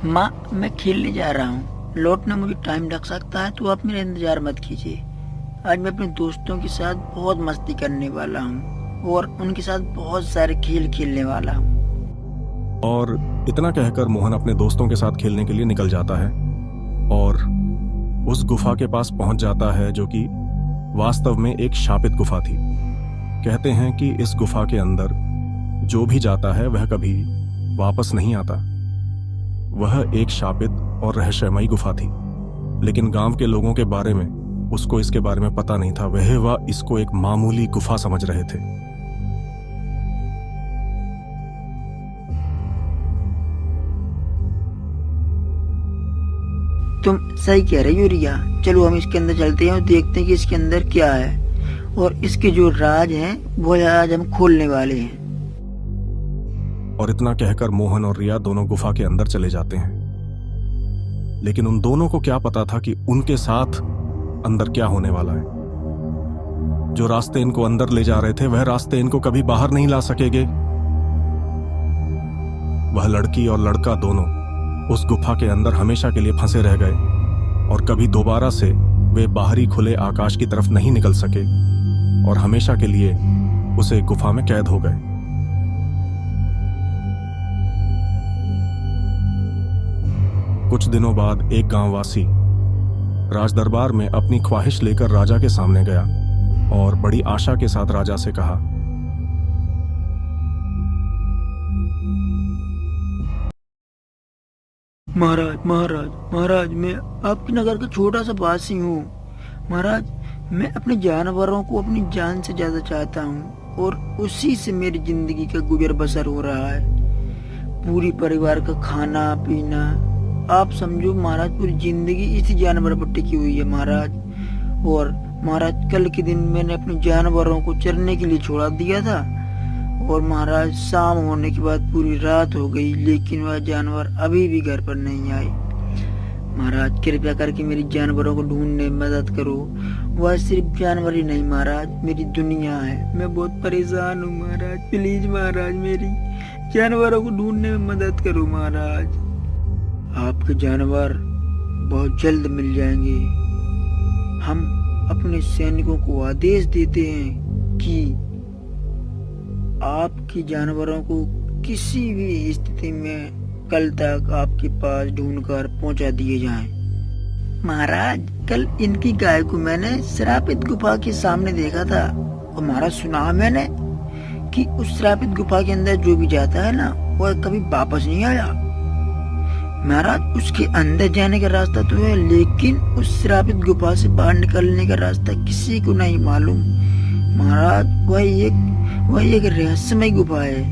माँ, मैं खेलने जा रहा हूँ। लौटने मुझे टाइम लग सकता है, तो आप मेरा इंतजार मत कीजिए। आज मैं अपने दोस्तों के साथ बहुत मस्ती करने वाला हूँ और उनके साथ बहुत सारे खेल खेलने वाला हूँ। और इतना कहकर मोहन अपने दोस्तों के साथ खेलने के लिए निकल जाता है और उस गुफा के पास पहुंच जाता है, जो कि वास्तव में एक शापित गुफा थी। कहते हैं कि इस गुफा के अंदर जो भी जाता है वह कभी वापस नहीं आता। वह एक शापित और रहस्यमयी गुफा थी, लेकिन गांव के लोगों के बारे में उसको इसके बारे में पता नहीं था। वह इसको एक मामूली गुफा समझ रहे थे। तुम सही कह रही हो रिया। चलो हम इसके अंदर चलते हैं और देखते हैं कि इसके अंदर क्या है, और इसके जो राज हैं वो आज हम खोलने वाले हैं। और इतना कहकर मोहन और रिया दोनों गुफा के अंदर चले जाते हैं। लेकिन उन दोनों को क्या पता था कि उनके साथ अंदर क्या होने वाला है। जो रास्ते इनको अंदर ले जा रहे थे वह रास्ते इनको कभी बाहर नहीं ला सकेंगे। वह लड़की और लड़का दोनों उस गुफा के अंदर हमेशा के लिए फंसे रह गए और कभी दोबारा से वे बाहरी खुले आकाश की तरफ नहीं निकल सके और हमेशा के लिए उसे गुफा में कैद हो गए। कुछ दिनों बाद एक गांववासी राजदरबार में अपनी ख्वाहिश लेकर राजा के सामने गया और बड़ी आशा के साथ राजा से कहा, महाराज, मैं आपके नगर का छोटा सा वासी हूँ। महाराज, मैं अपने जानवरों को अपनी जान से ज्यादा चाहता हूँ और उसी से मेरी जिंदगी का गुजर बसर हो रहा है। पूरी परिवार का खाना पीना, आप समझो महाराज, पूरी जिंदगी इसी जानवर पर टिकी हुई है महाराज। और महाराज, कल के दिन मैंने अपने जानवरों को चरने के लिए छोड़ा दिया था और महाराज शाम होने के बाद पूरी रात हो गई, लेकिन वह जानवर अभी भी घर पर नहीं आए। महाराज, कृपया करके मेरी जानवरों को ढूंढने में मदद करो। वह सिर्फ जानवर ही नहीं महाराज, मेरी दुनिया है। मैं बहुत परेशान हूँ महाराज। प्लीज महाराज, मेरी जानवरों को ढूंढने में मदद करो महाराज। आपके जानवर बहुत जल्द मिल जाएंगे। हम अपने सैनिकों को आदेश देते हैं कि आपके जानवरों को किसी भी स्थिति में कल तक आपके पास ढूंढकर पहुंचा दिए जाएं। महाराज, कल इनकी गाय को मैंने श्रापित गुफा के सामने देखा था और महाराज, सुना मैंने कि उस श्रापित गुफा के अंदर जो भी जाता है ना, वह कभी वापस नहीं आया। महाराज, उसके अंदर जाने का रास्ता तो है, लेकिन उस श्रापित गुफा से बाहर निकलने का रास्ता किसी को नहीं मालूम। महाराज, वह एक रहस्यमय गुफा है।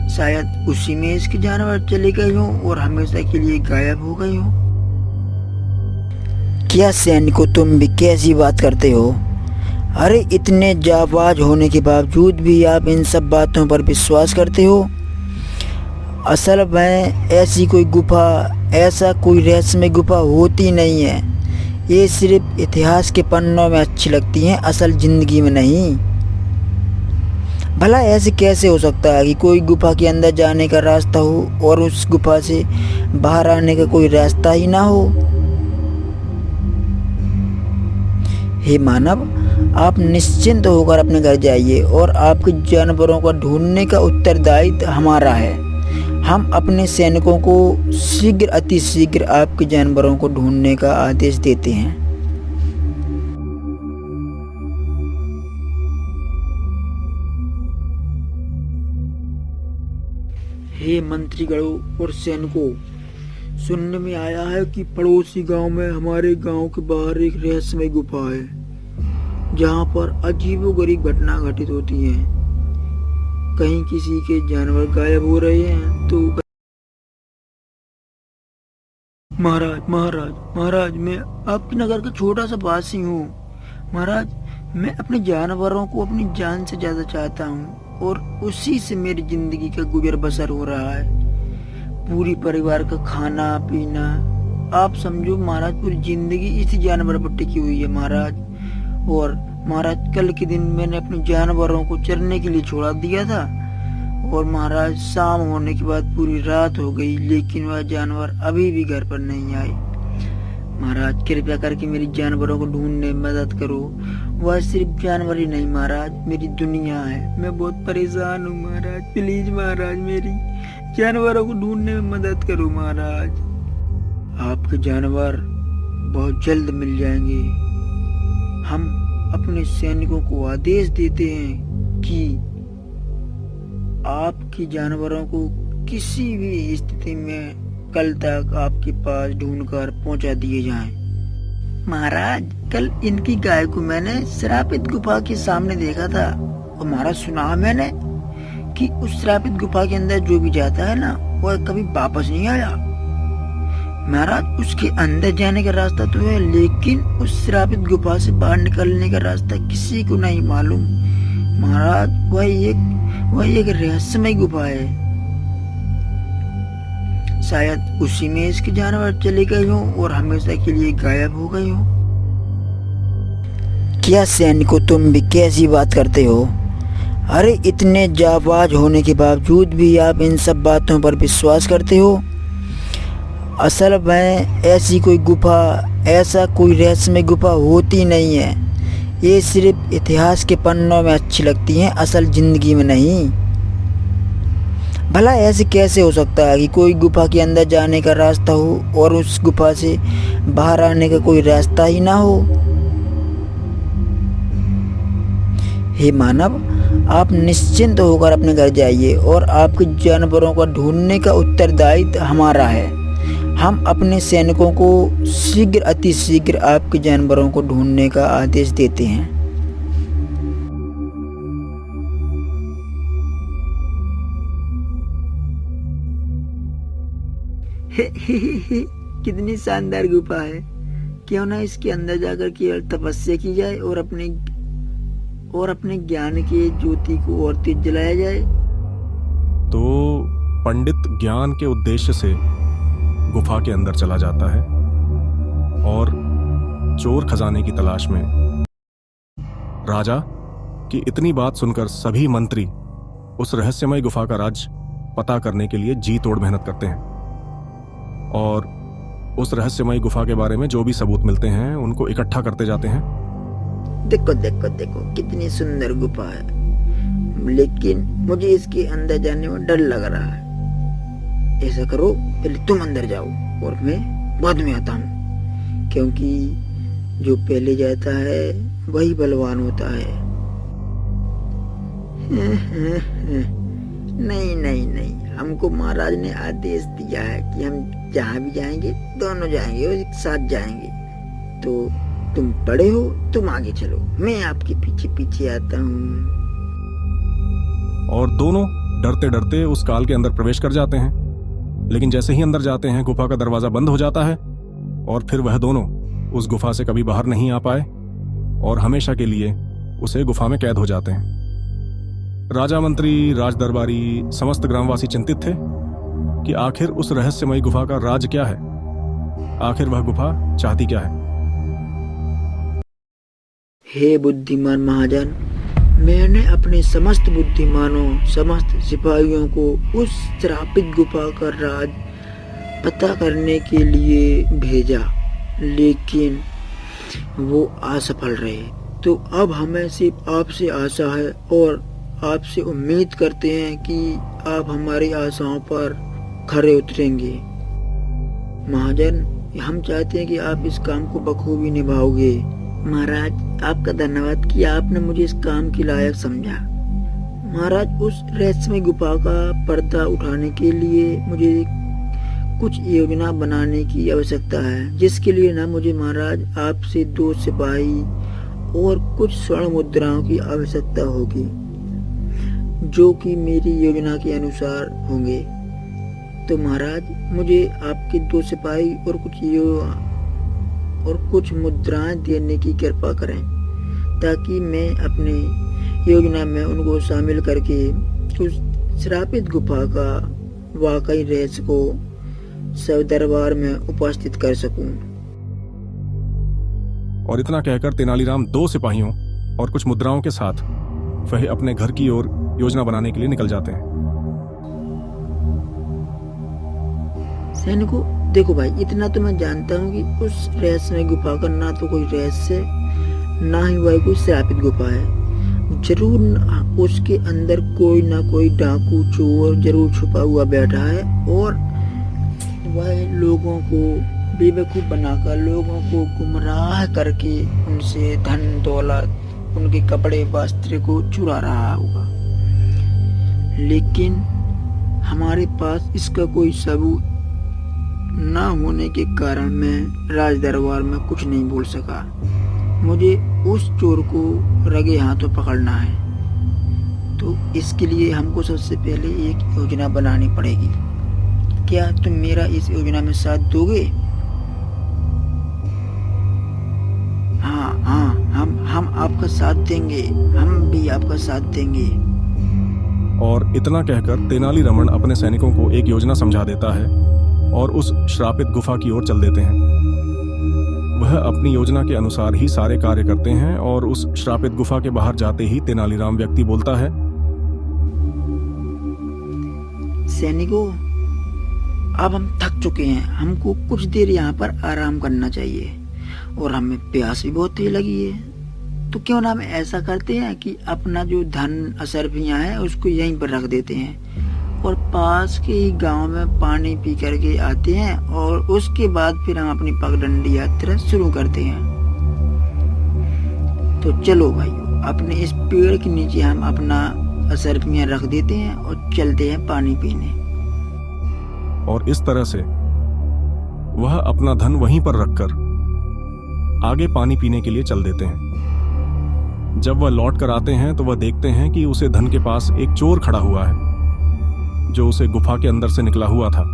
शायद उसी में इसके जानवर चले गए हों और हमेशा के लिए गायब हो गए हों। क्या सैनिकों, तुम भी कैसी बात करते हो? अरे, इतने जाबाज होने के बावजूद भी आप इन सब बातों पर विश्वास करते हो? असल में ऐसी कोई रहस्यमय गुफा होती नहीं है। ये सिर्फ इतिहास के पन्नों में अच्छी लगती हैं, असल जिंदगी में नहीं। भला ऐसे कैसे हो सकता है कि कोई गुफा के अंदर जाने का रास्ता हो और उस गुफा से बाहर आने का कोई रास्ता ही ना हो? हे मानव, आप निश्चिंत होकर अपने घर जाइए और आपके जानवरों को ढूंढने का उत्तरदायित्व हमारा है। हम अपने सैनिकों को अति शीघ्र आपके जानवरों को ढूंढने का आदेश देते हैं। हे मंत्रीगणों और सैनिकों, सुनने में आया है कि पड़ोसी गांव में हमारे गांव के बाहर एक रहस्यमय गुफा है, जहां पर अजीबोगरीब घटना घटित होती है। कहीं किसी के जानवर गायब हो रहे हैं तो महाराज, मैं आपके नगर का छोटा सा वासी हूँ। महाराज, मैं अपने जानवरों को अपनी जान से ज्यादा चाहता हूँ और उसी से मेरी जिंदगी का गुजर बसर हो रहा है। पूरी परिवार का खाना पीना, आप समझो महाराज, पूरी जिंदगी इसी जानवर पर टिकी हुई है महाराज। और महाराज, कल के दिन मैंने अपने जानवरों को चरने के लिए छोड़ा दिया था और महाराज शाम होने के बाद पूरी रात हो गई, लेकिन वह जानवर अभी भी घर पर नहीं आए। महाराज कृपया करके मेरी जानवरों को ढूंढने में मदद करो। वह सिर्फ जानवर ही नहीं महाराज, मेरी दुनिया है। मैं बहुत परेशान हूँ महाराज, प्लीज महाराज मेरी जानवरों को ढूंढने में मदद करो महाराज। आपके जानवर बहुत जल्द मिल जाएंगे। हम अपने सैनिकों को आदेश देते हैं कि आपके जानवरों को किसी भी स्थिति में कल तक आपके पास ढूंढकर पहुंचा दिए जाएं। महाराज कल इनकी गाय को मैंने श्रापित गुफा के सामने देखा था और महाराज सुना मैंने कि उस श्रापित गुफा के अंदर जो भी जाता है ना वह कभी वापस नहीं आया। महाराज उसके अंदर जाने का रास्ता तो है, लेकिन उस श्रापित गुफा से बाहर निकलने का रास्ता किसी को नहीं मालूम। महाराज वह एक रहस्यमय गुफा है। शायद उसी में इसके जानवर चले गए हों और हमेशा के लिए गायब हो गए हों। क्या सैनिको, तुम भी कैसी बात करते हो? अरे इतने जाबाज होने के बावजूद भी आप इन सब बातों पर विश्वास करते हो? असल में ऐसी कोई गुफा, ऐसा कोई रहस्यमय गुफा होती नहीं है। ये सिर्फ इतिहास के पन्नों में अच्छी लगती हैं, असल जिंदगी में नहीं। भला ऐसे कैसे हो सकता है कि कोई गुफा के अंदर जाने का रास्ता हो और उस गुफा से बाहर आने का कोई रास्ता ही ना हो? हे मानव, आप निश्चिंत होकर अपने घर जाइए और आपके जानवरों का ढूंढने का उत्तरदायित्व हमारा है। हम अपने सैनिकों को शीघ्र अति शीघ्र आपके जानवरों को ढूंढने का आदेश देते हैं। कितनी शानदार गुफा है। क्यों ना इसके अंदर जाकर केवल तपस्या की जाए और अपने ज्ञान के ज्योति को और तेज जलाया जाए। तो पंडित ज्ञान के उद्देश्य से गुफा के अंदर चला जाता है और चोर खजाने की तलाश में। राजा की इतनी बात सुनकर सभी मंत्री उस रहस्यमय गुफा का राज पता करने के लिए जी तोड़ मेहनत करते हैं और उस रहस्यमय गुफा के बारे में जो भी सबूत मिलते हैं उनको इकट्ठा करते जाते हैं। देखो देखो देखो कितनी सुंदर गुफा है, लेकिन मुझे इसके अंदर जाने में डर लग रहा है। ऐसा करो, पहले तुम अंदर जाओ और मैं बाद में आता हूँ, क्योंकि जो पहले जाता है वही बलवान होता है। नहीं नहीं नहीं, हमको महाराज ने आदेश दिया है कि हम जहाँ भी जाएंगे दोनों जाएंगे और एक साथ जाएंगे। तो तुम बड़े हो, तुम आगे चलो, मैं आपके पीछे पीछे आता हूँ। और दोनों डरते डरते उस काल के अंदर प्रवेश कर जाते हैं। लेकिन जैसे ही अंदर जाते हैं गुफा का दरवाजा बंद हो जाता है और फिर वह दोनों उस गुफा से कभी बाहर नहीं आ पाए और हमेशा के लिए उसे गुफा में कैद हो जाते हैं। राजा, मंत्री, राज दरबारी, समस्त ग्रामवासी चिंतित थे कि आखिर उस रहस्यमयी गुफा का राज क्या है, आखिर वह गुफा चाहती क्या है। हे बुद्धिमान महाजन, मैंने अपने समस्त बुद्धिमानों, समस्त सिपाहियों को उस श्रापित गुफा का राज पता करने के लिए भेजा, लेकिन वो असफल रहे। तो अब हमें सिर्फ आपसे आशा है और आपसे उम्मीद करते हैं कि आप हमारी आशाओं पर खरे उतरेंगे। महाजन, हम चाहते हैं कि आप इस काम को बखूबी निभाओगे। महाराज, आपका धन्यवाद कि आपने मुझे इस काम के लायक समझा। महाराज, उस रहस्यमय गुफा का पर्दा उठाने के लिए मुझे कुछ योजना बनाने की आवश्यकता है, जिसके लिए ना मुझे महाराज आपसे 2 सिपाही और कुछ स्वर्ण मुद्राओं की आवश्यकता होगी, जो कि मेरी योजना के अनुसार होंगे। तो महाराज, मुझे आपके 2 सिपाही और कुछ मुद्राएं देने की कृपा करें, ताकि मैं अपने योजना में उनको शामिल करके उस श्रापित गुफा का वाकई रहस्य को सब दरबार में उपस्थित कर सकूं। और इतना कहकर तेनालीराम 2 सिपाहियों और कुछ मुद्राओं के साथ वह अपने घर की ओर योजना बनाने के लिए निकल जाते हैं। सैनिकों, देखो भाई, इतना तो मैं जानता हूँ कि उस रहस्यमय गुफा का ना तो कोई रहस्य, ना ही वह कोई श्रापित गुफा है। जरूर उसके अंदर कोई ना कोई डाकू चोर जरूर छुपा हुआ बैठा है, और वह लोगों को बेवकूफ बनाकर, लोगों को गुमराह करके उनसे धन दौलत, उनके कपड़े वस्त्र को चुरा रहा होगा। लेकिन हमारे पास इसका कोई सबूत ना होने के कारण मैं राज दरबार में कुछ नहीं बोल सका। मुझे उस चोर को रगे हाथों पकड़ना है, तो इसके लिए हमको सबसे पहले एक योजना बनानी पड़ेगी। क्या तुम मेरा इस योजना में साथ दोगे? हाँ, हम आपका साथ देंगे, हम भी आपका साथ देंगे। और इतना कहकर तेनालीरामन अपने सैनिकों को एक योजना समझा देता है और उस श्रापित गुफा की ओर चल देते हैं। वह अपनी योजना के अनुसार ही सारे कार्य करते हैं और उस श्रापित गुफा के बाहर जाते ही तेनालीराम व्यक्ति बोलता है, सैनिकों, अब हम थक चुके हैं, हमको कुछ देर यहाँ पर आराम करना चाहिए, और हमें प्यास भी बहुत तेज लगी है। तो क्यों ना हम ऐसा करते हैं कि अपना जो धन असरफियाँ है उसको यहीं पर रख देते हैं और पास के ही गांव में पानी पी करके आते हैं, और उसके बाद फिर हम अपनी पगडंडी यात्रा शुरू करते हैं। तो चलो भाई, अपने इस पेड़ के नीचे हम अपना असरफियाँ रख देते हैं और चलते हैं पानी पीने। और इस तरह से वह अपना धन वहीं पर रखकर आगे पानी पीने के लिए चल देते हैं। जब वह लौट कर आते हैं तो वह देखते हैं कि उसे धन के पास एक चोर खड़ा हुआ है, जो उसे गुफा के अंदर से निकला हुआ था,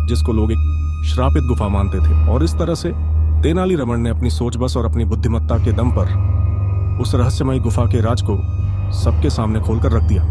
जिसको लोग एक श्रापित गुफा मानते थे। और इस तरह से तेनालीरामन ने अपनी सोच बस और अपनी बुद्धिमत्ता के दम पर उस रहस्यमयी गुफा के राज को सबके सामने खोलकर रख दिया।